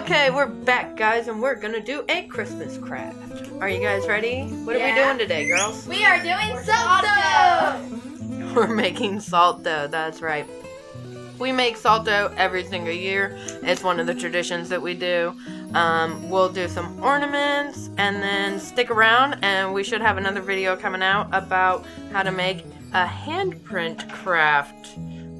Okay, we're back, guys, and we're gonna do a Christmas craft. Are you guys ready? What are we doing today, girls? We are doing salt dough! We're making salt dough, that's right. We make salt dough every single year. It's one of the traditions that we do. We'll do some ornaments, and then stick around, and we should have another video coming out about how to make a handprint craft.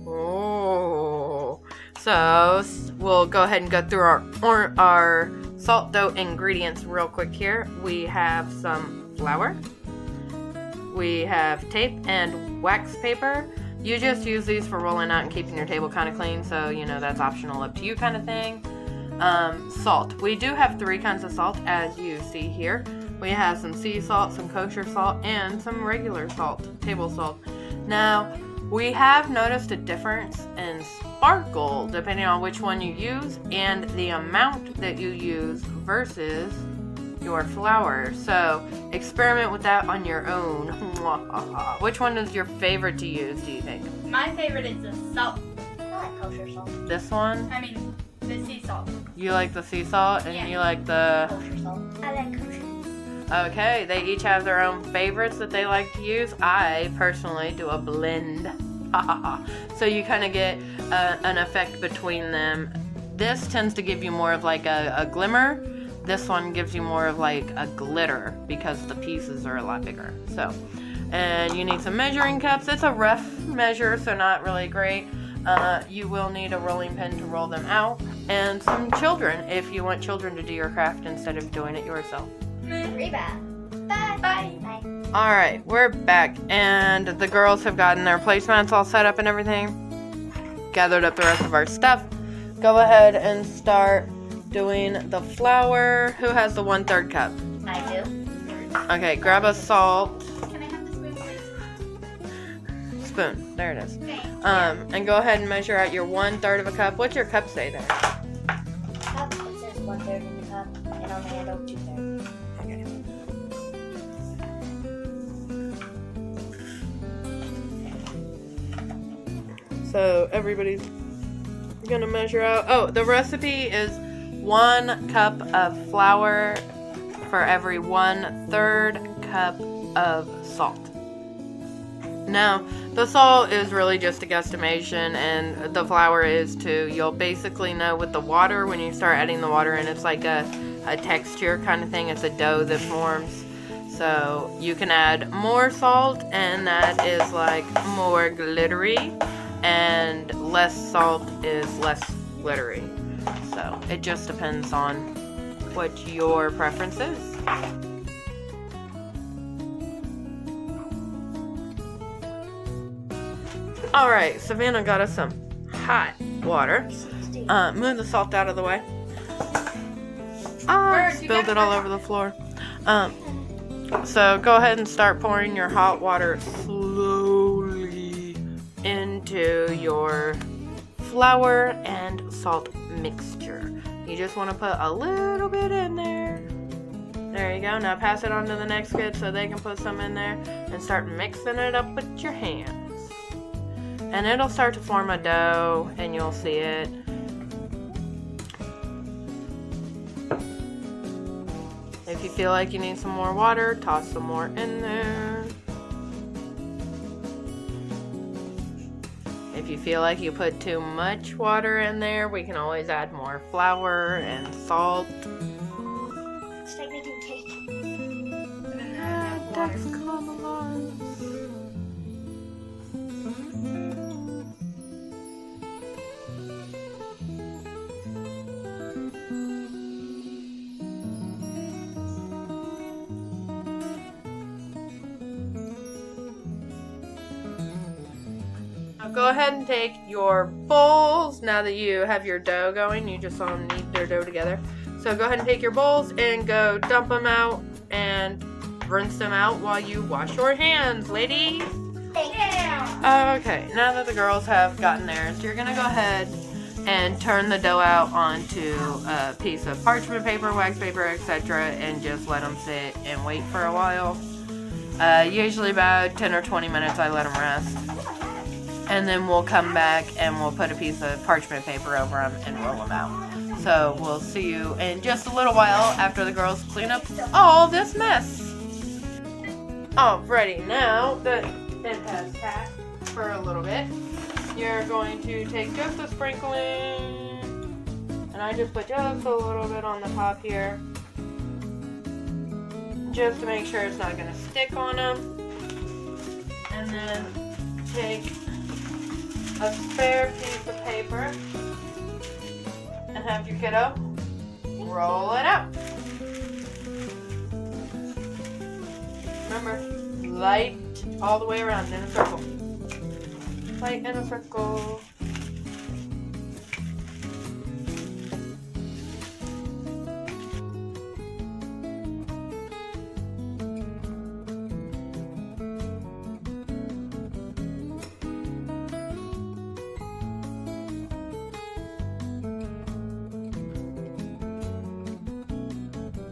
Oh. So we'll go ahead and go through our salt dough ingredients real quick here. We have some flour. We have tape and wax paper. You just use these for rolling out and keeping your table kind of clean, so you know that's optional, up to you kind of thing. Salt. We do have 3 kinds of salt, as you see here. We have some sea salt, some kosher salt, and some regular salt, table salt. Now, we have noticed a difference in sparkle depending on which one you use and the amount that you use versus your flour. So experiment with that on your own. Which one is your favorite to use, do you think? My favorite is the salt. I like kosher salt. This one? I mean, the sea salt. You like the sea salt and you like the kosher salt. I like kosher. Okay, they each have their own favorites that they like to use. I personally do a blend. So you kind of get an effect between them. This tends to give you more of like a glimmer. This one gives you more of like a glitter because the pieces are a lot bigger. So, and you need some measuring cups. It's a rough measure, so not really great. You will need a rolling pin to roll them out, and some children if you want children to do your craft instead of doing it yourself. Bye. Bye. Bye. Alright, we're back, and the girls have gotten their placemats all set up and everything. Gathered up the rest of our stuff. Go ahead and start doing the flour. Who has the 1/3 cup? I do. Okay, grab a salt. Can I have the spoon, please? Spoon, there it is. Thanks. And go ahead and measure out your 1/3 of a cup. What's your cup say there? Cup, it says 1/3 in the cup, and on the handle 2/3. Okay. So everybody's gonna measure out. Oh, the recipe is 1 cup of flour for every 1/3 cup of salt. Now, the salt is really just a guesstimation, and the flour is too. You'll basically know with the water, when you start adding the water in, it's like a texture kind of thing. It's a dough that forms. So you can add more salt, and that is like more glittery, and less salt is less glittery. So it just depends on what your preference is. Alright, Savannah got us some hot water. Move the salt out of the way. Spilled it all over the floor. So go ahead and start pouring your hot water slowly into your flour and salt mixture. You just want to put a little bit in there. There you go. Now pass it on to the next kid so they can put some in there and start mixing it up with your hands. And it'll start to form a dough, and you'll see it. If you feel like you need some more water, toss some more in there. If you feel like you put too much water in there, we can always add more flour and salt. It's like making cake. That's cool. Go ahead and take your bowls. Now that you have your dough going, you just all knead your dough together. So go ahead and take your bowls and go dump them out and rinse them out while you wash your hands, ladies. Yeah. Okay, now that the girls have gotten theirs, you're gonna go ahead and turn the dough out onto a piece of parchment paper, wax paper, etc., and just let them sit and wait for a while. Usually about 10 or 20 minutes I let them rest. and then we'll come back and we'll put a piece of parchment paper over them and roll them out. So we'll see you in just a little while after the girls clean up all this mess. Alrighty, now that it has sat for a little bit, you're going to take just a sprinkling, and I just put just a little bit on the top here, just to make sure it's not going to stick on them. And then take a spare piece of paper and have your kiddo roll it out. Remember, light all the way around in a circle. Light in a circle.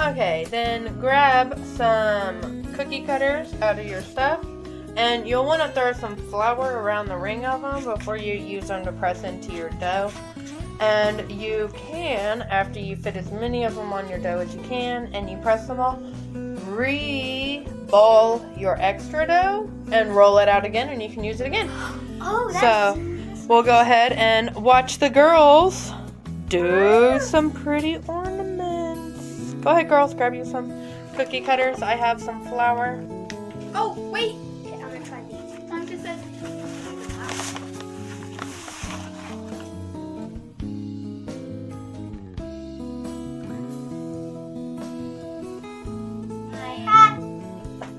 Okay, then grab some cookie cutters out of your stuff, and you'll want to throw some flour around the ring of them before you use them to press into your dough. And you can, after you fit as many of them on your dough as you can, and you press them all, re-ball your extra dough and roll it out again, and you can use it again. Oh, that's So we'll go ahead and watch the girls do some pretty ornaments. Go ahead, girls, grab you some cookie cutters. I have some flour. Oh, wait. Okay, I'm gonna try these. I'm just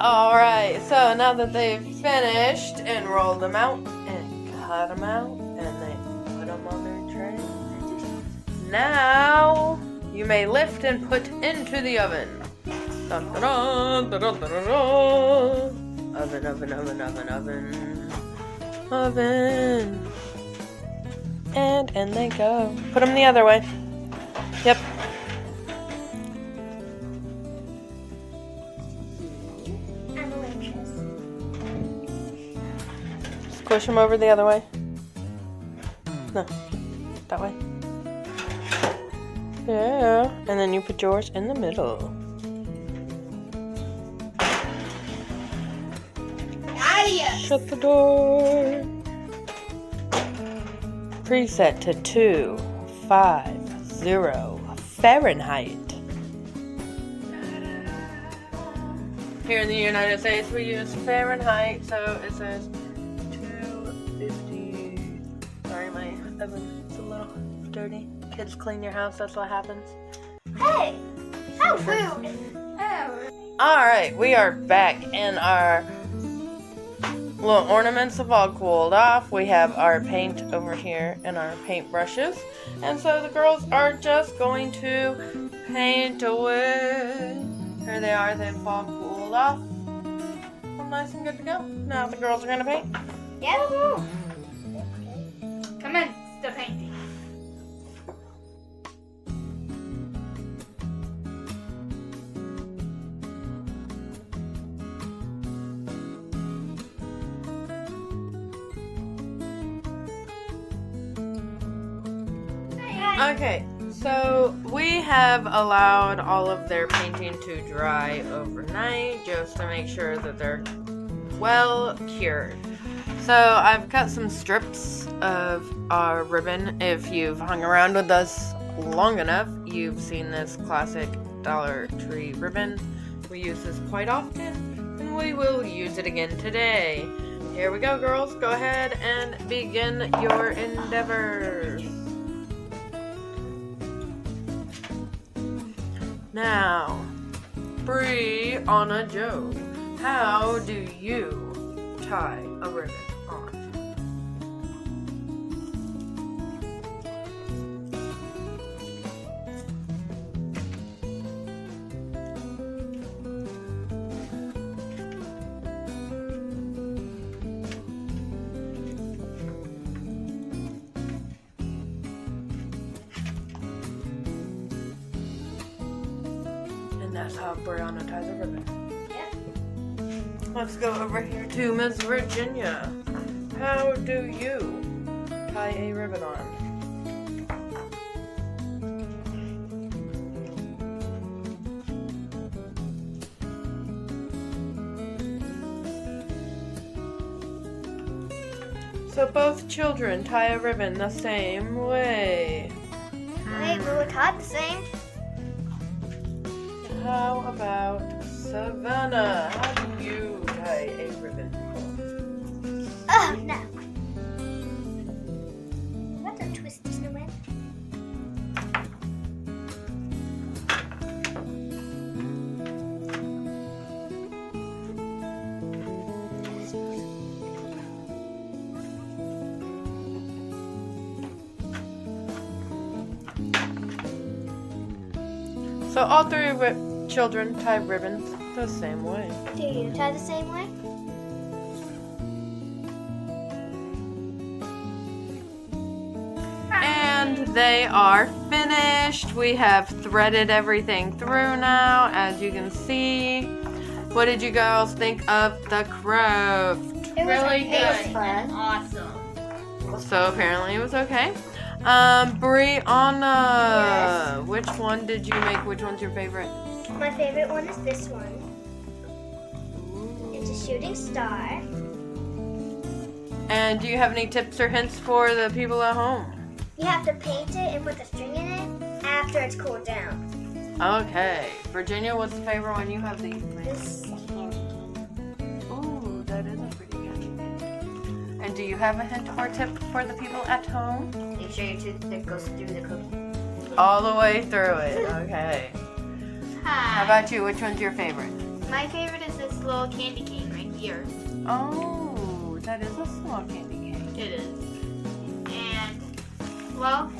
Alright, so now that they've finished and rolled them out and cut them out and they put them on their tray, now you may lift and put into the oven. Dun, dun, dun, dun, dun, dun, dun, dun. Oven, oven, oven, oven, oven. Oven. And in they go. Put them the other way. Yep. I'm a waitress. Squish them over the other way. No. That way. Yeah. And then you put yours in the middle. Shut the door. Preset to 250 Fahrenheit. Here in the United States, we use Fahrenheit, so it says 250. Sorry, my oven's a little dirty. Kids clean your house, that's what happens. Hey! How rude! Alright, we are back in our little ornaments have all cooled off. We have our paint over here and our paint brushes. And so the girls are just going to paint away. Here they are, they've all cooled off. All nice and good to go. Now the girls are going to paint. Yeah. Commence the painting. Okay, so we have allowed all of their painting to dry overnight just to make sure that they're well cured. So I've cut some strips of our ribbon. If you've hung around with us long enough, you've seen this classic Dollar Tree ribbon. We use this quite often, and we will use it again today. Here we go, girls. Go ahead and begin your endeavors. Now, Brianna Joe, how do you tie a ribbon on? And that's how Brianna ties a ribbon. Yep. Let's go over here to Miss Virginia. How do you tie a ribbon on? So both children tie a ribbon the same way. Wait, we were taught the same. How about Savannah? How do you tie a ribbon? Oh, no. What a twist in the wind. So all three children tie ribbons the same way. Do you tie the same way? And they are finished. We have threaded everything through now, as you can see. What did you girls think of the craft? It Really it was good. fun. Awesome. So apparently it was okay. Brianna, Yes. which one did you make? Which one's your favorite? My favorite one is this one. It's a shooting star. And do you have any tips or hints for the people at home? You have to paint it and put the string in it after it's cooled down. Okay. Virginia, what's the favorite one you have these? This Ooh, that is a pretty candy. And do you have a hint or tip for the people at home? Make sure your toothpick goes through the cookie. All the way through it. Okay. How about you? Which one's your favorite? My favorite is this little candy cane right here. Oh, that is a small candy cane. It is. And well,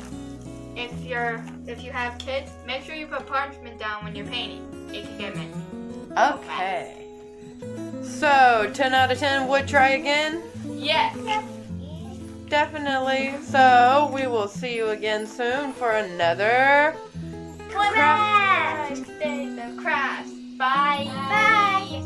if you have kids, make sure you put parchment down when you're painting. It can get messy. Okay. So, 10 out of 10 would try again? Yes. Definitely. So, we will see you again soon for another Craft. Days of crafts. Bye. Bye.